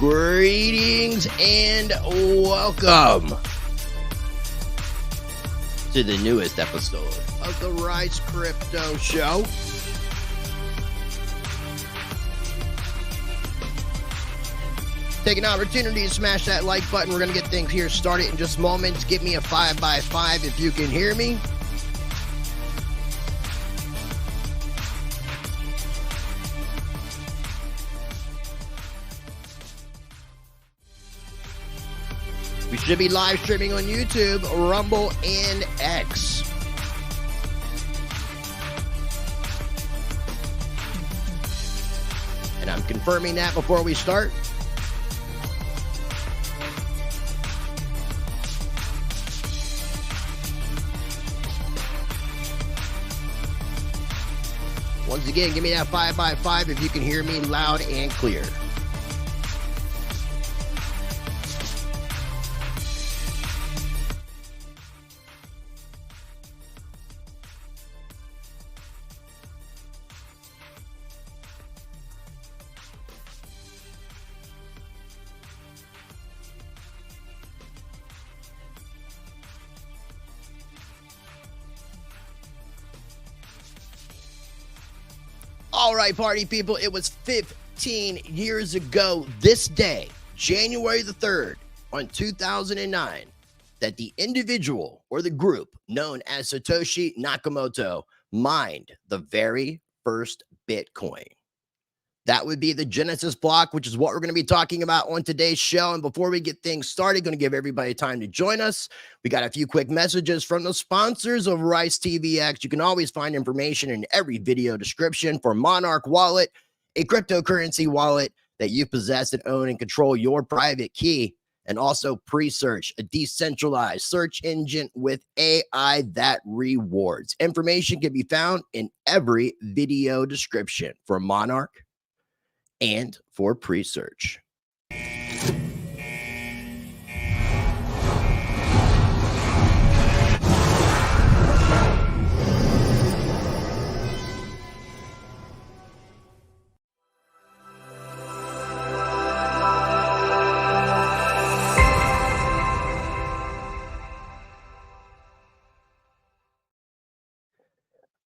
Greetings and welcome to the newest episode of the Rise Crypto Show. Take an opportunity to smash that like button. We're going to get things here started in just moments. Give me a 5x5 if you can hear me. We should be live streaming on YouTube, Rumble, and X. And I'm confirming that before we start. Once again, give me that 5x5 if you can hear me loud and clear. All right, party people, it was 15 years ago this day, January the 3rd, on 2009, that the individual or the group known as Satoshi Nakamoto mined the very first Bitcoin. That would be the Genesis block, which is what we're going to be talking about on today's show. And before we get things started, going to give everybody time to join us. We got a few quick messages from the sponsors of Rice TVX. You can always find information in every video description for Monarch Wallet, a cryptocurrency wallet that you possess and own and control your private key. And also Pre-Search, a decentralized search engine with AI that rewards. Information can be found in every video description for Monarch and for Pre-Search.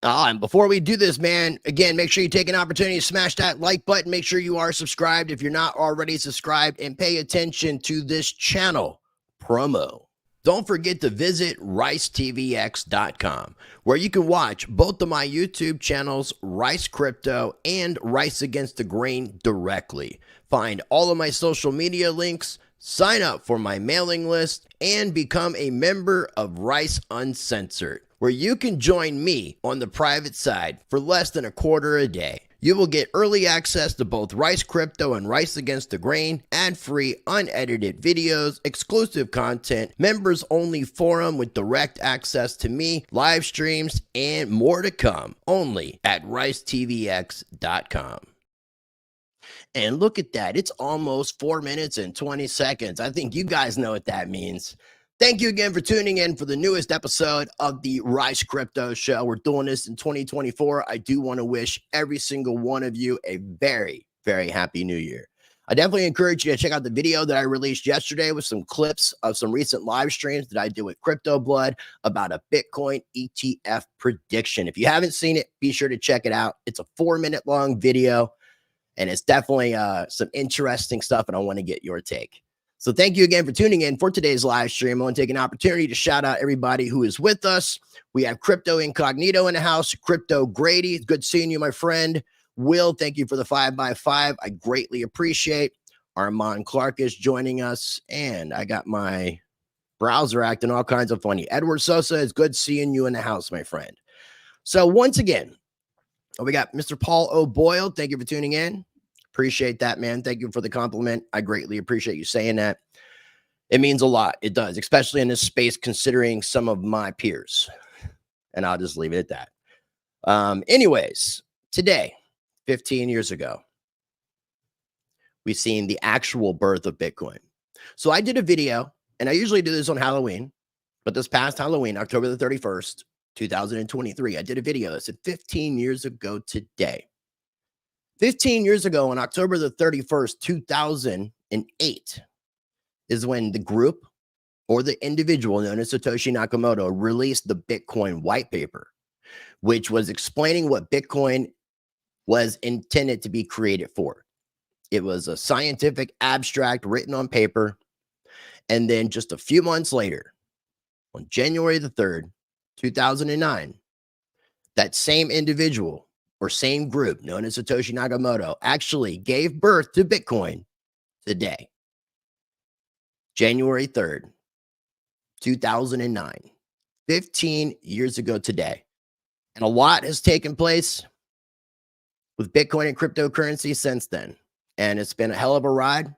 And before we do this, man, again, make sure you take an opportunity to smash that like button. Make sure you are subscribed if you're not already subscribed, and pay attention to this channel promo. Don't forget to visit ricetvx.com, where you can watch both of my YouTube channels, Rice Crypto and Rice Against the Grain, directly. Find all of my social media links, sign up for my mailing list, and become a member of Rice Uncensored, where you can join me on the private side for less than $0.25 a day. You will get early access to both Rice Crypto and Rice Against the Grain, ad-free, unedited videos, exclusive content, members-only forum with direct access to me, live streams, and more to come, only at ricetvx.com. And look at that. It's almost 4 minutes and 20 seconds. I think you guys know what that means. Thank you again for tuning in for the newest episode of the Rice Crypto Show. We're doing this in 2024. I do want to wish every single one of you a very, very happy new year. I definitely encourage you to check out the video that I released yesterday with some clips of some recent live streams that I did with Crypto Blood about a Bitcoin ETF prediction. If you haven't seen it, be sure to check it out. It's a 4-minute long video, and it's definitely some interesting stuff, and I want to get your take. So thank you again for tuning in for today's live stream. I want to take an opportunity to shout out everybody who is with us. We have Crypto Incognito in the house, Crypto Grady. It's good seeing you, my friend. Will, thank you for the 5x5. I greatly appreciate. Armand Clark is joining us, and I got my browser acting all kinds of funny. Edward Sosa, it's good seeing you in the house, my friend. So once again, we got Mr. Paul O'Boyle. Thank you for tuning in. Appreciate that, man. Thank you for the compliment. I greatly appreciate you saying that. It means a lot. It does, especially in this space, considering some of my peers. And I'll just leave it at that. Anyways, today, 15 years ago, we've seen the actual birth of Bitcoin. So I did a video, and I usually do this on Halloween, but this past Halloween, October the 31st, 2023, I did a video that said 15 years ago today, 15 years ago, on October the 31st, 2008, is when the group or the individual known as Satoshi Nakamoto released the Bitcoin white paper, which was explaining what Bitcoin was intended to be created for. It was a scientific abstract written on paper. And then just a few months later, on January the 3rd, 2009, that same individual or same group known as Satoshi Nakamoto actually gave birth to Bitcoin today, January 3rd, 2009, 15 years ago today. And a lot has taken place with Bitcoin and cryptocurrency since then. And it's been a hell of a ride.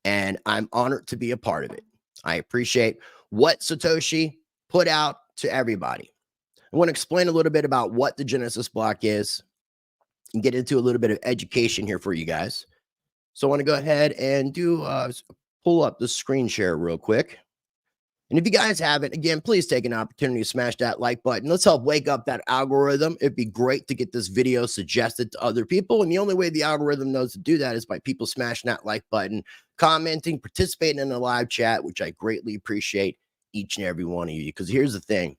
And I'm honored to be a part of it. I appreciate what Satoshi put out to everybody. I want to explain a little bit about what the Genesis block is and get into a little bit of education here for you guys. So I want to go ahead and pull up the screen share real quick. And if you guys haven't, again, please take an opportunity to smash that like button. Let's help wake up that algorithm. It'd be great to get this video suggested to other people. And the only way the algorithm knows to do that is by people smashing that like button, commenting, participating in the live chat, which I greatly appreciate each and every one of you. Because here's the thing.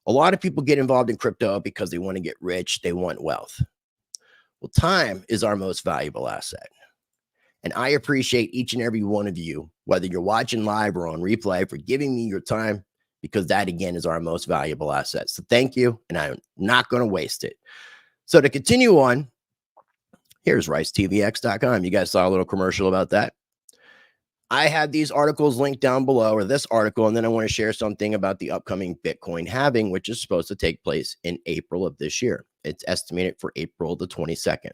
A lot of people get involved in crypto because they want to get rich. They want wealth. Well, time is our most valuable asset. And I appreciate each and every one of you, whether you're watching live or on replay, for giving me your time, because that, again, is our most valuable asset. So thank you, and I'm not going to waste it. So to continue on, here's ricetvx.com. You guys saw a little commercial about that. I have these articles linked down below, or this article, and then I want to share something about the upcoming Bitcoin halving, which is supposed to take place in April of this year. It's estimated for April the 22nd.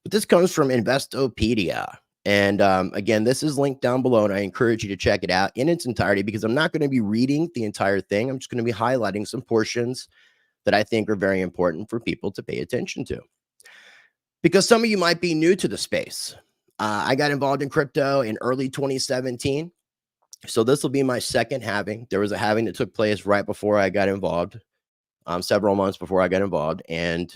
But this comes from Investopedia. And again, this is linked down below, and I encourage you to check it out in its entirety, because I'm not going to be reading the entire thing. I'm just going to be highlighting some portions that I think are very important for people to pay attention to. Because some of you might be new to the space. I got involved in crypto in early 2017. So this will be my second halving. There was a halving that took place right before I got involved, several months before I got involved. And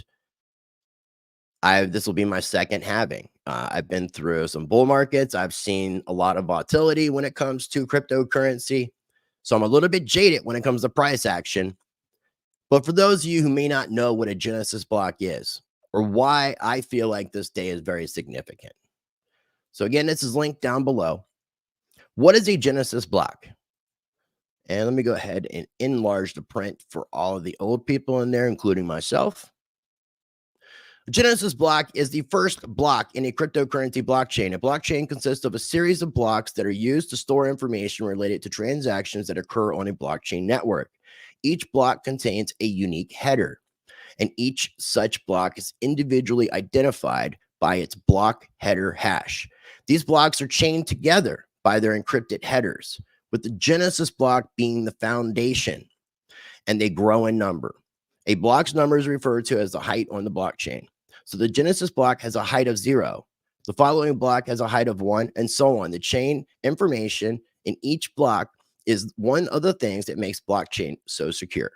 this will be my second halving. I've been through some bull markets. I've seen a lot of volatility when it comes to cryptocurrency. So I'm a little bit jaded when it comes to price action. But for those of you who may not know what a Genesis block is, or why I feel like this day is very significant. So again, this is linked down below. What is a Genesis block? And let me go ahead and enlarge the print for all of the old people in there, including myself. A Genesis block is the first block in a cryptocurrency blockchain. A blockchain consists of a series of blocks that are used to store information related to transactions that occur on a blockchain network. Each block contains a unique header, and each such block is individually identified by its block header hash. These blocks are chained together by their encrypted headers, with the Genesis block being the foundation, and they grow in number. A block's number is referred to as the height on the blockchain. So the Genesis block has a height of 0. The following block has a height of 1, and so on. The chain information in each block is one of the things that makes blockchain so secure.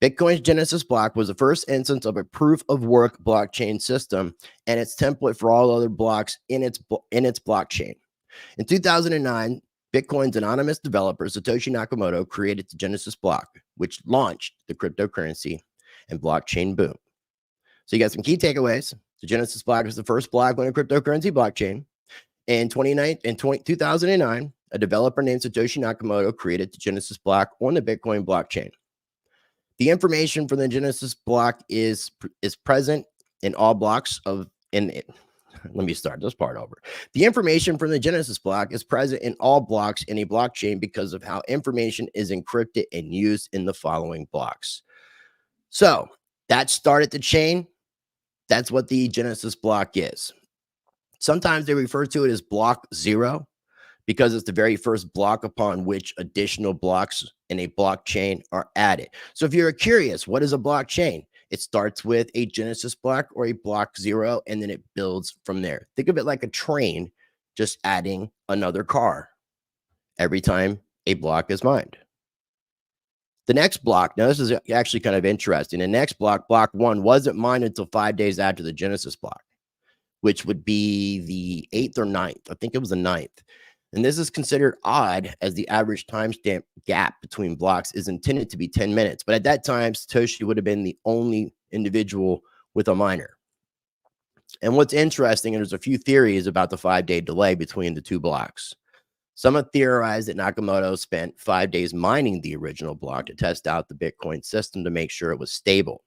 Bitcoin's Genesis block was the first instance of a proof of work blockchain system, and its template for all other blocks in its blockchain. In 2009, Bitcoin's anonymous developer, Satoshi Nakamoto, created the Genesis block, which launched the cryptocurrency and blockchain boom. So you got some key takeaways. The Genesis block was the first block on a cryptocurrency blockchain. In 2009, a developer named Satoshi Nakamoto created the Genesis block on the Bitcoin blockchain. The information for the Genesis block is present in all blocks of let me start this part over. The information from the Genesis block is present in all blocks in a blockchain because of how information is encrypted and used in the following blocks. So that started the chain. That's what the Genesis block is. Sometimes they refer to it as block 0 because it's the very first block upon which additional blocks in a blockchain are added. So if you're curious, what is a blockchain? It starts with a Genesis block or a block 0, and then it builds from there. Think of it like a train, just adding another car every time a block is mined. The next block, now this is actually kind of interesting. The next block, block 1, wasn't mined until 5 days after the Genesis block. which would be the 8th or 9th. I think it was the 9th. And this is considered odd as the average timestamp gap between blocks is intended to be 10 minutes. But at that time, Satoshi would have been the only individual with a miner. And what's interesting, and there's a few theories about the 5-day delay between the two blocks. Some have theorized that Nakamoto spent 5 days mining the original block to test out the Bitcoin system to make sure it was stable,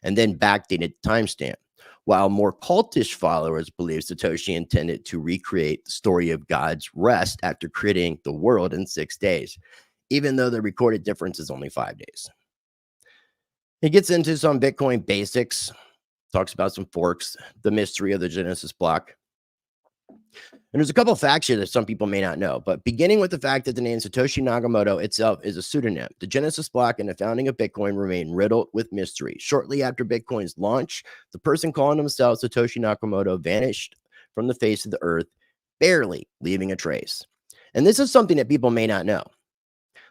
and then backdated the timestamp. While more cultish followers believe Satoshi intended to recreate the story of God's rest after creating the world in 6 days, even though the recorded difference is only 5 days. He gets into some Bitcoin basics, talks about some forks, the mystery of the Genesis block. And there's a couple of facts here that some people may not know, but beginning with the fact that the name Satoshi Nakamoto itself is a pseudonym, the Genesis block and the founding of Bitcoin remain riddled with mystery. Shortly after Bitcoin's launch, the person calling himself Satoshi Nakamoto vanished from the face of the earth, barely leaving a trace. And this is something that people may not know.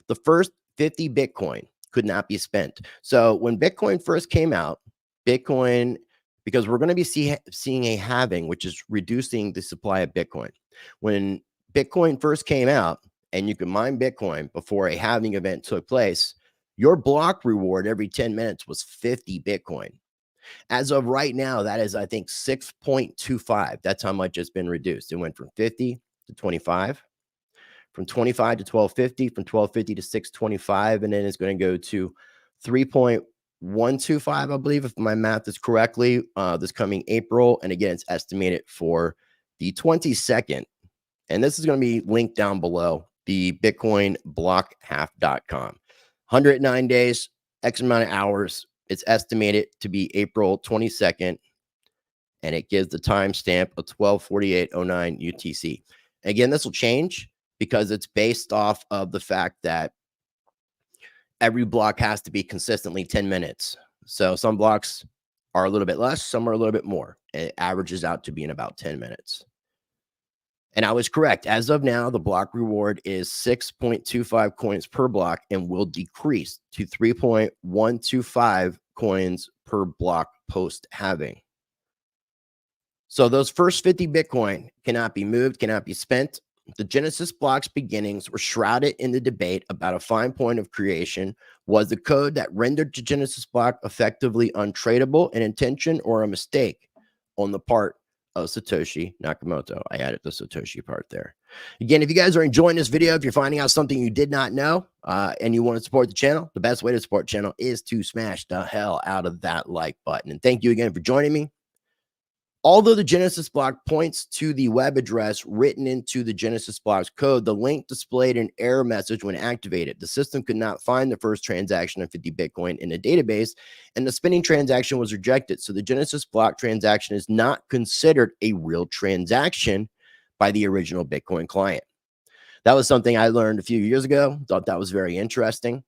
The first 50 Bitcoin could not be spent. So when Bitcoin first came out, Bitcoin, because we're going to be seeing a halving, which is reducing the supply of Bitcoin. When Bitcoin first came out and you could mine Bitcoin before a halving event took place, your block reward every 10 minutes was 50 Bitcoin. As of right now, that is, I think, 6.25. That's how much it's been reduced. It went from 50 to 25, from 25 to 1250, from 1250 to 625, and then it's going to go to 3.125, I believe, if my math is correctly, this coming April. And again, it's estimated for the 22nd. And this is going to be linked down below, the bitcoinblockhalf.com. 109 days, X amount of hours. It's estimated to be April 22nd. And it gives the timestamp of 12:48:09 UTC. Again, this will change because it's based off of the fact that every block has to be consistently 10 minutes. So some blocks are a little bit less, some are a little bit more. It averages out to being about 10 minutes. And I was correct. As of now, the block reward is 6.25 coins per block and will decrease to 3.125 coins per block post halving. So those first 50 Bitcoin cannot be moved, cannot be spent. The Genesis block's beginnings were shrouded in the debate about a fine point of creation. Was the code that rendered the Genesis block effectively untradeable an intention or a mistake on the part of Satoshi Nakamoto? I added the Satoshi part there. Again, if you guys are enjoying this video, if you're finding out something you did not know and you want to support the channel, the best way to support the channel is to smash the hell out of that like button. And thank you again for joining me. Although the Genesis block points to the web address written into the Genesis block's code, the link displayed an error message when activated. The system could not find the first transaction of 50 Bitcoin in the database, and the spending transaction was rejected. So the Genesis block transaction is not considered a real transaction by the original Bitcoin client. That was something I learned a few years ago. Thought that was very interesting.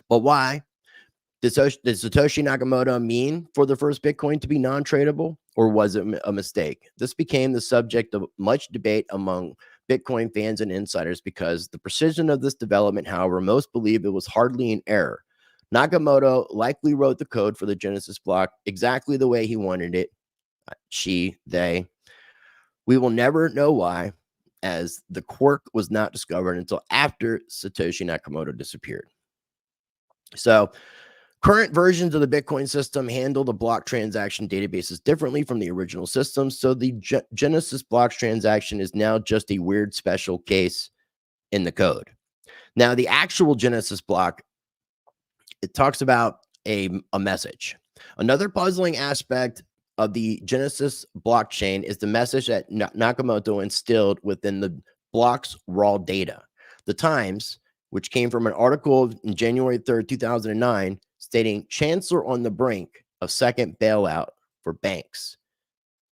But why? Did Satoshi Nakamoto mean for the first Bitcoin to be non-tradable, or was it a mistake? This became the subject of much debate among Bitcoin fans and insiders because the precision of this development, however, most believe it was hardly an error. Nakamoto likely wrote the code for the Genesis block exactly the way he wanted it. They. We will never know why, as the quirk was not discovered until after Satoshi Nakamoto disappeared. So, current versions of the Bitcoin system handle the block transaction databases differently from the original system. So the Genesis blocks transaction is now just a weird special case in the code. Now, the actual Genesis block, it talks about a message. Another puzzling aspect of the Genesis blockchain is the message that Nakamoto instilled within the block's raw data. The Times, which came from an article in January 3rd, 2009, stating Chancellor on the brink of second bailout for banks.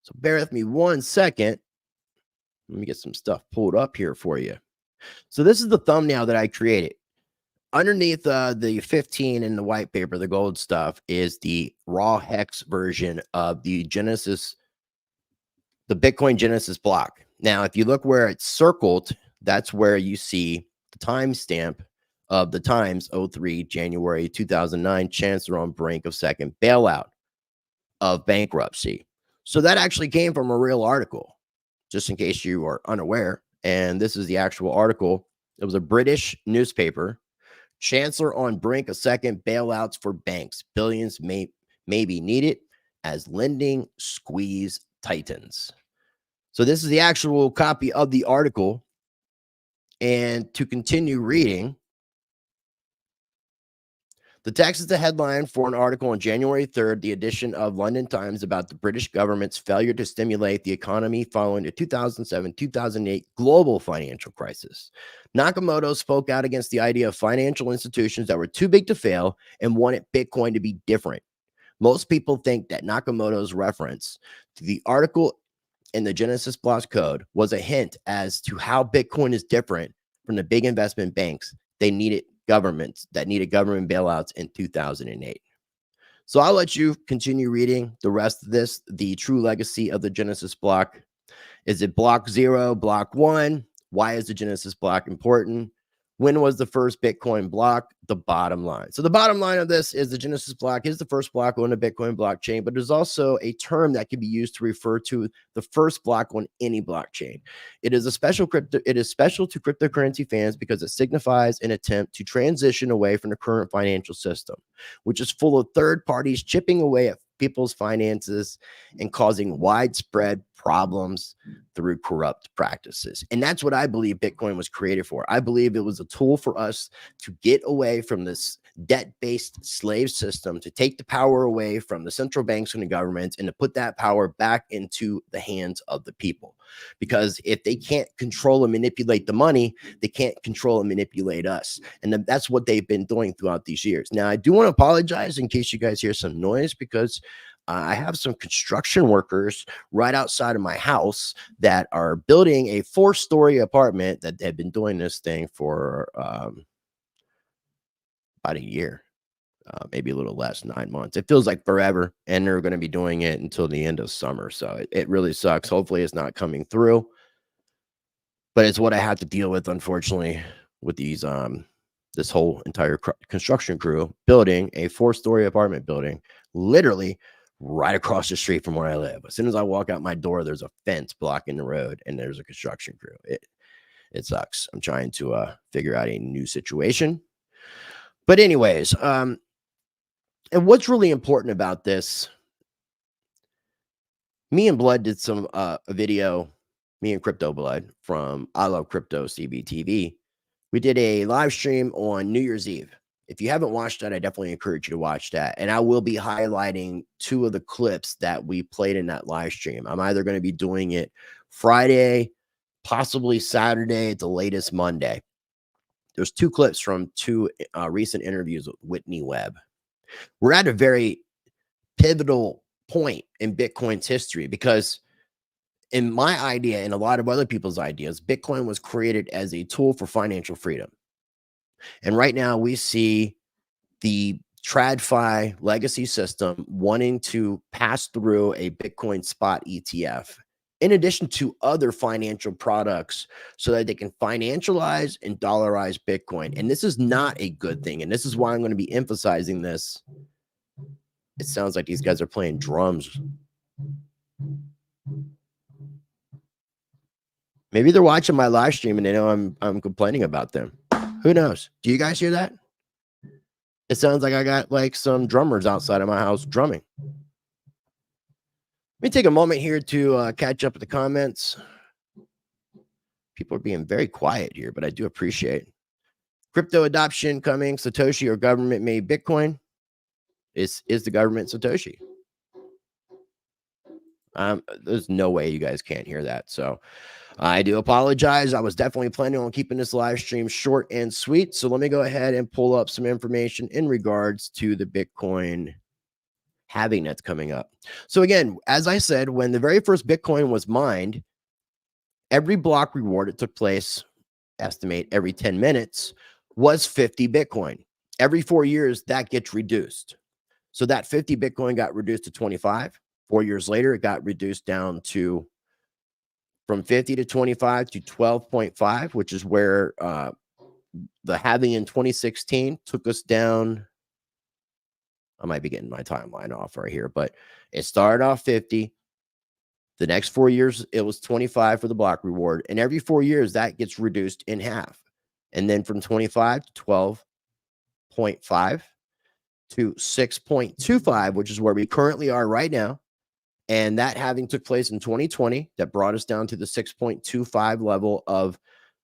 So bear with me 1 second. Let me get some stuff pulled up here for you. So this is the thumbnail that I created. Underneath the 15 in the white paper, the gold stuff, is the raw hex version of the Bitcoin Genesis block. Now, if you look where it's circled, that's where you see the timestamp of the Times 03 January 2009, Chancellor on brink of second bailout of bankruptcy. So that actually came from a real article, just in case you are unaware. And this is the actual article. It was a British newspaper. Chancellor on brink of second bailouts for banks. Billions may be needed as lending squeeze tightens. So this is the actual copy of the article. And to continue reading, the text is the headline for an article on January 3rd, the edition of London Times, about the British government's failure to stimulate the economy following the 2007-2008 global financial crisis. Nakamoto spoke out against the idea of financial institutions that were too big to fail and wanted Bitcoin to be different. Most people think that Nakamoto's reference to the article in the Genesis Block code was a hint as to how Bitcoin is different from the big investment banks needed government bailouts in 2008. So I'll let you continue reading the rest of this. The true legacy of the Genesis block. Is it block 0, block 1? Why is the Genesis block important? When was the first Bitcoin block? The bottom line. So the bottom line of this is the Genesis block is the first block on the Bitcoin blockchain, but there's also a term that can be used to refer to the first block on any blockchain. It is special to cryptocurrency fans because it signifies an attempt to transition away from the current financial system, which is full of third parties chipping away at people's finances and causing widespread problems through corrupt practices. And that's what I believe Bitcoin was created for. I believe it was a tool for us to get away from this debt-based slave system, to take the power away from the central banks and the governments, and to put that power back into the hands of the people. Because if they can't control and manipulate the money, they can't control and manipulate us. And that's what they've been doing throughout these years. Now, I do want to apologize in case you guys hear some noise, because I have some construction workers right outside of my house that are building a 4-story apartment that have been doing this thing for about a year, maybe a little less, 9 months. It feels like forever, and they're going to be doing it until the end of summer. So it really sucks. Hopefully it's not coming through, but it's what I have to deal with, unfortunately, with these this whole entire construction crew building a 4-story apartment building, literally right across the street from where I live. As soon as I walk out my door, there's a fence blocking the road, and there's a construction crew. It sucks. I'm trying to figure out a new situation. But anyways, and what's really important about this, me and Blood did some a video, me and Crypto Blood from I Love Crypto CBTV. We did a live stream on New Year's Eve. If you haven't watched that, I definitely encourage you to watch that. And I will be highlighting 2 of the clips that we played in that live stream. I'm either going to be doing it Friday, possibly Saturday, at the latest Monday. There's 2 clips from 2 recent interviews with Whitney Webb. We're at a very pivotal point in Bitcoin's history, because in my idea and a lot of other people's ideas, Bitcoin was created as a tool for financial freedom. And right now we see the TradFi legacy system wanting to pass through a Bitcoin spot ETF, in addition to other financial products, so that they can financialize and dollarize Bitcoin. And this is not a good thing. And this is why I'm going to be emphasizing this. It sounds like these guys are playing drums. Maybe they're watching my live stream and they know I'm complaining about them. Who knows? Do you guys hear that? It sounds like I got like some drummers outside of my house drumming. Let me take a moment here to catch up with the comments. People are being very quiet here, but I do appreciate crypto adoption coming. Satoshi or government made Bitcoin. Is the government Satoshi? There's no way you guys can't hear that. So I do apologize. I was definitely planning on keeping this live stream short and sweet. So let me go ahead and pull up some information in regards to the Bitcoin halving that's coming up. So again, as I said, when the very first Bitcoin was mined, every block reward that took place, estimate every 10 minutes, was 50 Bitcoin. Every 4 years, that gets reduced. So that 50 Bitcoin got reduced to 25. 4 years later, it got reduced down to from 50 to 25 to 12.5, which is where the halving in 2016 took us down. I might be getting my timeline off right here, but it started off 50. The next 4 years, it was 25 for the block reward. And every 4 years, that gets reduced in half. And then from 25 to 12.5 to 6.25, which is where we currently are right now. And that having took place in 2020, that brought us down to the 6.25 level of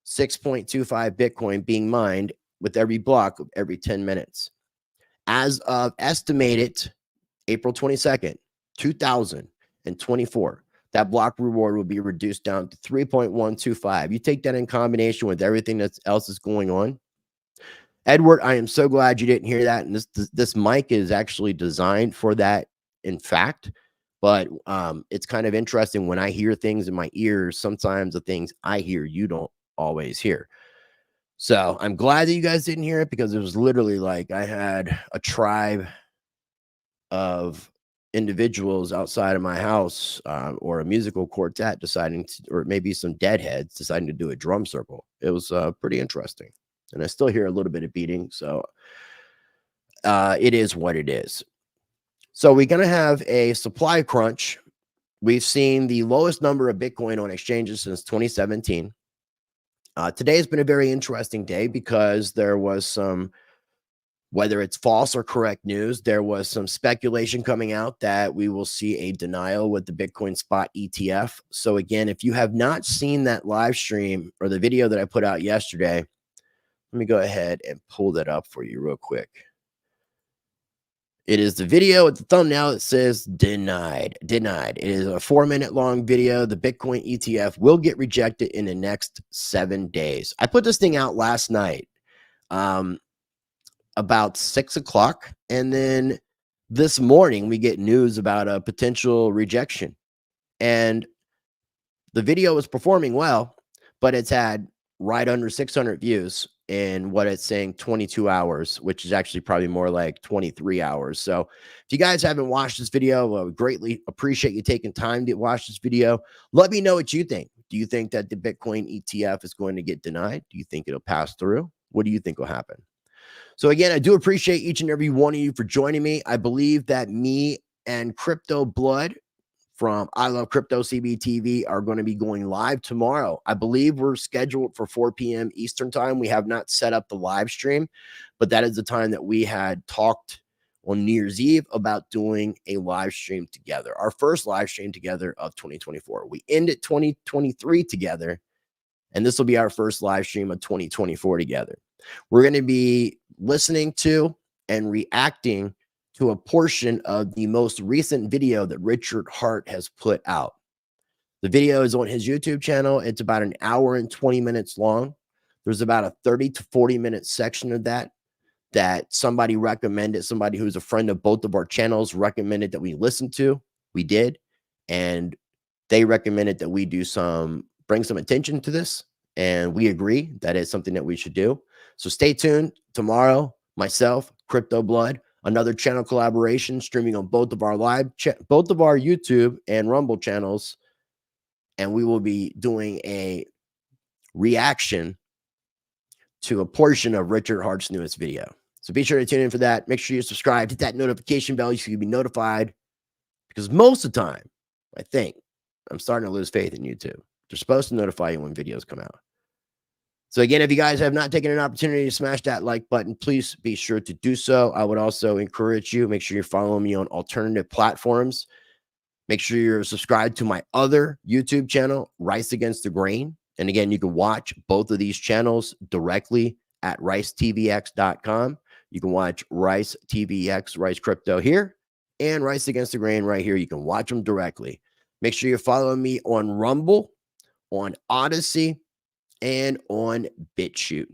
6.25 Bitcoin being mined with every block of every 10 minutes. As of estimated April 22nd, 2024, that block reward will be reduced down to 3.125. You take that in combination with everything else is going on. Edward, I am so glad you didn't hear that. And this mic is actually designed for that, in fact. But it's kind of interesting when I hear things in my ears. Sometimes the things I hear, you don't always hear. So I'm glad that you guys didn't hear it, because it was literally like I had a tribe of individuals outside of my house, or a musical quartet deciding to, or maybe some deadheads deciding to do a drum circle. It was pretty interesting. And I still hear a little bit of beating. So it is what it is. So we're going to have a supply crunch. We've seen the lowest number of Bitcoin on exchanges since 2017. Today has been a very interesting day because there was some, whether it's false or correct news, there was some speculation coming out that we will see a denial with the Bitcoin spot ETF. So again, if you have not seen that live stream or the video that I put out yesterday, let me go ahead and pull that up for you real quick. It is the video with the thumbnail that says denied. Denied. It is a 4-minute long video. The Bitcoin ETF will get rejected in the next 7 days. I put this thing out last night, about 6 o'clock. And then this morning, we get news about a potential rejection. And the video is performing well, but it's had right under 600 views in what it's saying 22 hours, which is actually probably more like 23 hours. So if you guys haven't watched this video, I would greatly appreciate you taking time to watch this video. Let me know what you think. Do you think that the Bitcoin ETF is going to get denied? Do you think it'll pass through? What do you think will happen? So again, I do appreciate each and every one of you for joining me. I believe that me and Crypto Blood from I Love Crypto CBTV are going to be going live tomorrow. I believe we're scheduled for 4 p.m. Eastern time. We have not set up the live stream, but that is the time that we had talked on New Year's Eve about doing a live stream together. Our first live stream together of 2024. We ended 2023 together, and this will be our first live stream of 2024 together. We're going to be listening to and reacting to a portion of the most recent video that Richard Hart has put out. The video is on his YouTube channel. It's about an hour and 20 minutes long. There's about a 30 to 40 minute section of that somebody recommended, somebody who's a friend of both of our channels recommended that we listen to. We did. And they recommended that we bring some attention to this. And we agree that it's something that we should do. So stay tuned. Tomorrow, myself, Crypto Blood, another channel collaboration streaming on both of our both of our YouTube and Rumble channels. And we will be doing a reaction to a portion of Richard Hart's newest video. So be sure to tune in for that. Make sure you subscribe, hit that notification bell so you can be notified. Because most of the time, I think, I'm starting to lose faith in YouTube. They're supposed to notify you when videos come out. So again, if you guys have not taken an opportunity to smash that like button, please be sure to do so. I would also encourage you, make sure you're following me on alternative platforms. Make sure you're subscribed to my other YouTube channel, Rice Against the Grain. And again, you can watch both of these channels directly at ricetvx.com. You can watch Rice TVX, Rice Crypto here, and Rice Against the Grain right here. You can watch them directly. Make sure you're following me on Rumble, on Odyssey, and on BitChute.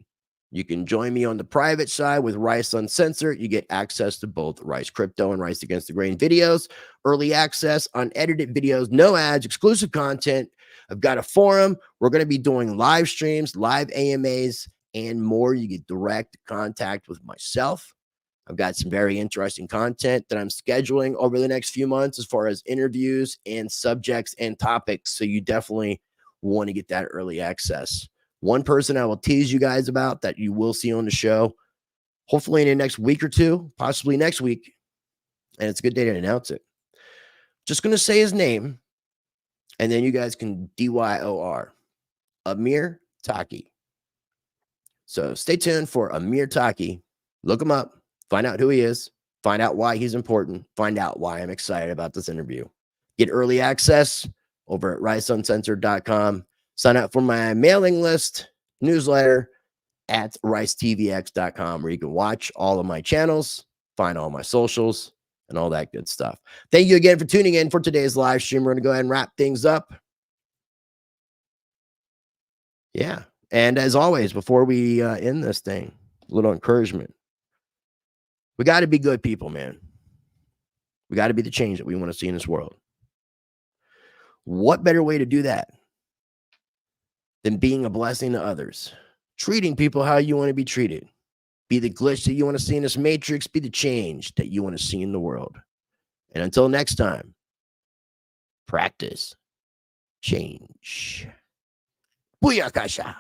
You can join me on the private side with Rice Uncensored. You get access to both Rice Crypto and Rice Against the Grain videos, early access, unedited videos, no ads, exclusive content. I've got a forum. We're going to be doing live streams, live AMAs, and more. You get direct contact with myself. I've got some very interesting content that I'm scheduling over the next few months as far as interviews and subjects and topics. So you definitely want to get that early access. One person I will tease you guys about that you will see on the show, hopefully in the next week or two, possibly next week. And it's a good day to announce it. Just going to say his name. And then you guys can DYOR, Amir Taki. So stay tuned for Amir Taki. Look him up, find out who he is, find out why he's important, find out why I'm excited about this interview. Get early access over at riceuncensored.com. Sign up for my mailing list newsletter at ricetvx.com, where you can watch all of my channels, find all my socials, and all that good stuff. Thank you again for tuning in for today's live stream. We're going to go ahead and wrap things up. Yeah. And as always, before we end this thing, a little encouragement. We got to be good people, man. We got to be the change that we want to see in this world. What better way to do that than being a blessing to others? Treating people how you want to be treated. Be the glitch that you want to see in this matrix. Be the change that you want to see in the world. And until next time, practice change. Booyakasha.